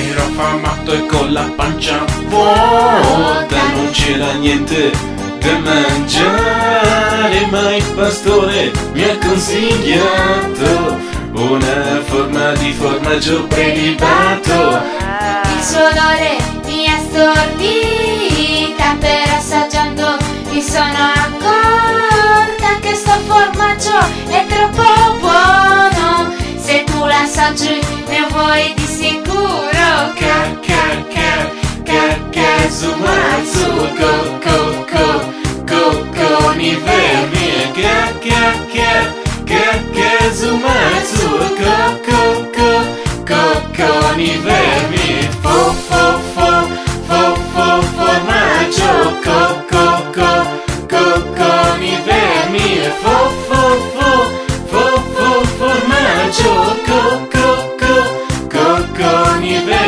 Ero affamato e con la pancia vuota, non c'era niente da mangiare, ma il pastore mi ha consigliato una forma di formaggio prelibato. Il suo odore mi ha stordita, però assaggiando mi sono accorta che sto formaggio è troppo buono. Se tu l'assaggi ne vuoi di sicuro. Kazumatsu, con i vermi. Kazumatsu, con i vermi. Formaggio, con i vermi. Formaggio, con i vermi.